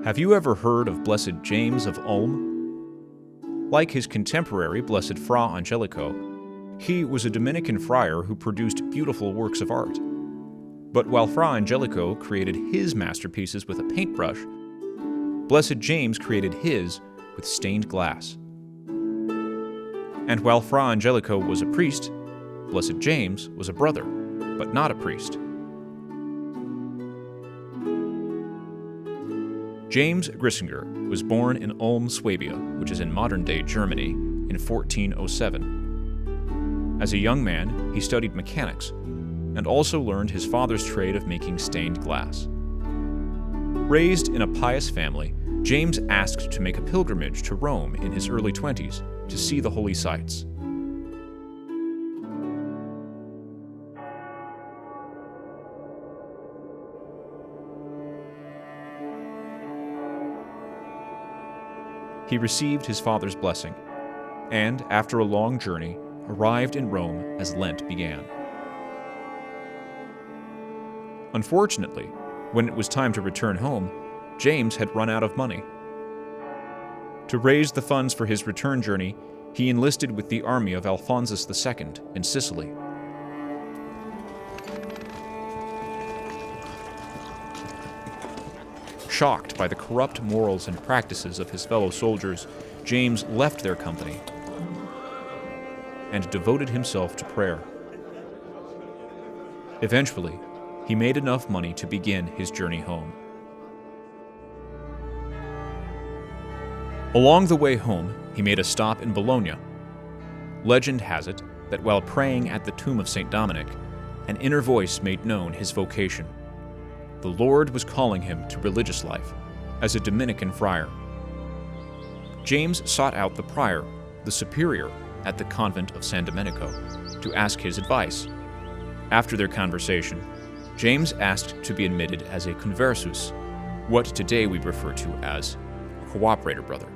Have you ever heard of Blessed James of Ulm? Like his contemporary, Blessed Fra Angelico, he was a Dominican friar who produced beautiful works of art. But while Fra Angelico created his masterpieces with a paintbrush, Blessed James created his with stained glass. And while Fra Angelico was a priest, Blessed James was a brother, but not a priest. James Grisinger was born in Ulm, Swabia, which is in modern-day Germany, in 1407. As a young man, he studied mechanics, and also learned his father's trade of making stained glass. Raised in a pious family, James asked to make a pilgrimage to Rome in his early 20s to see the holy sites. He received his father's blessing, and after a long journey, arrived in Rome as Lent began. Unfortunately, when it was time to return home, James had run out of money. To raise the funds for his return journey, he enlisted with the army of Alphonsus II in Sicily. Shocked by the corrupt morals and practices of his fellow soldiers, James left their company and devoted himself to prayer. Eventually, he made enough money to begin his journey home. Along the way home, he made a stop in Bologna. Legend has it that while praying at the tomb of St. Dominic, an inner voice made known his vocation. The Lord was calling him to religious life as a Dominican friar. James sought out the prior, the superior, at the convent of San Domenico to ask his advice. After their conversation, James asked to be admitted as a conversus, what today we refer to as a cooperator brother.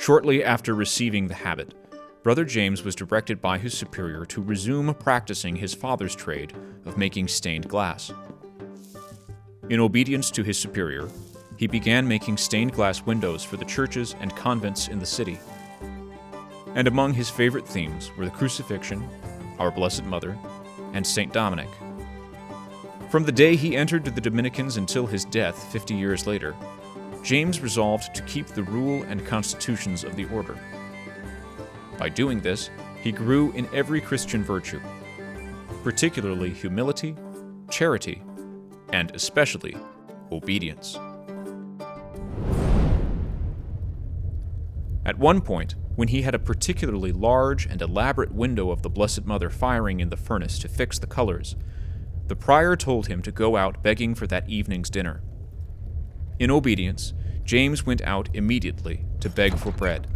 Shortly after receiving the habit, Brother James was directed by his superior to resume practicing his father's trade of making stained glass. In obedience to his superior, he began making stained glass windows for the churches and convents in the city. And among his favorite themes were the Crucifixion, Our Blessed Mother, and St. Dominic. From the day he entered the Dominicans until his death 50 years later, James resolved to keep the rule and constitutions of the order. By doing this, he grew in every Christian virtue, particularly humility, charity, and especially obedience. At one point, when he had a particularly large and elaborate window of the Blessed Mother firing in the furnace to fix the colors, the prior told him to go out begging for that evening's dinner. In obedience, James went out immediately to beg for bread.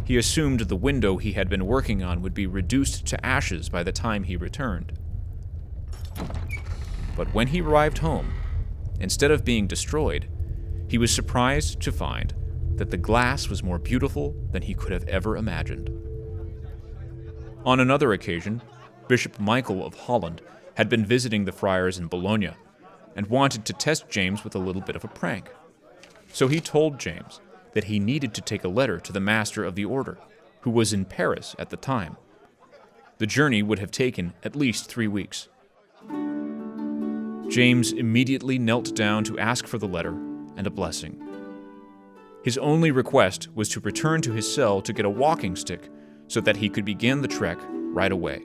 He assumed the window he had been working on would be reduced to ashes by the time he returned. But when he arrived home, instead of being destroyed, he was surprised to find that the glass was more beautiful than he could have ever imagined. On another occasion, Bishop Michael of Holland had been visiting the friars in Bologna and wanted to test James with a little bit of a prank. So he told James that he needed to take a letter to the master of the order, who was in Paris at the time. The journey would have taken at least 3 weeks. James immediately knelt down to ask for the letter and a blessing. His only request was to return to his cell to get a walking stick so that he could begin the trek right away.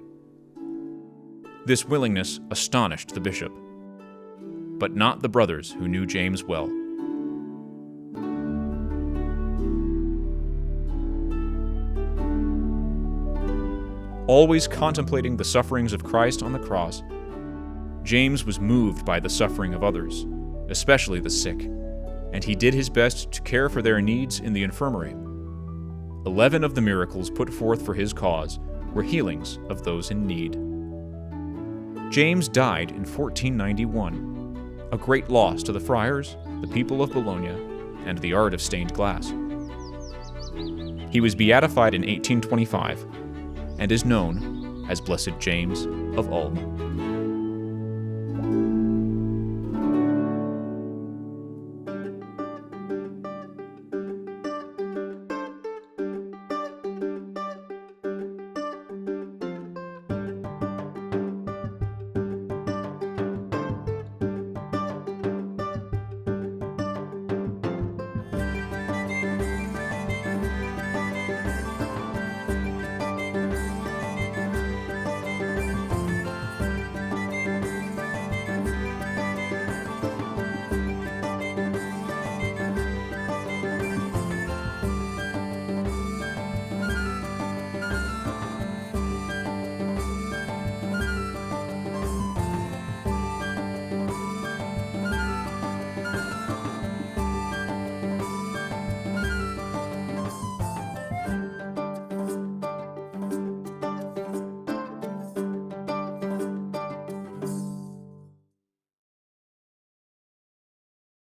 This willingness astonished the bishop, but not the brothers who knew James well. Always contemplating the sufferings of Christ on the cross, James was moved by the suffering of others, especially the sick, and he did his best to care for their needs in the infirmary. 11 of the miracles put forth for his cause were healings of those in need. James died in 1491, a great loss to the friars, the people of Bologna, and the art of stained glass. He was beatified in 1825, and is known as Blessed James of Ulm.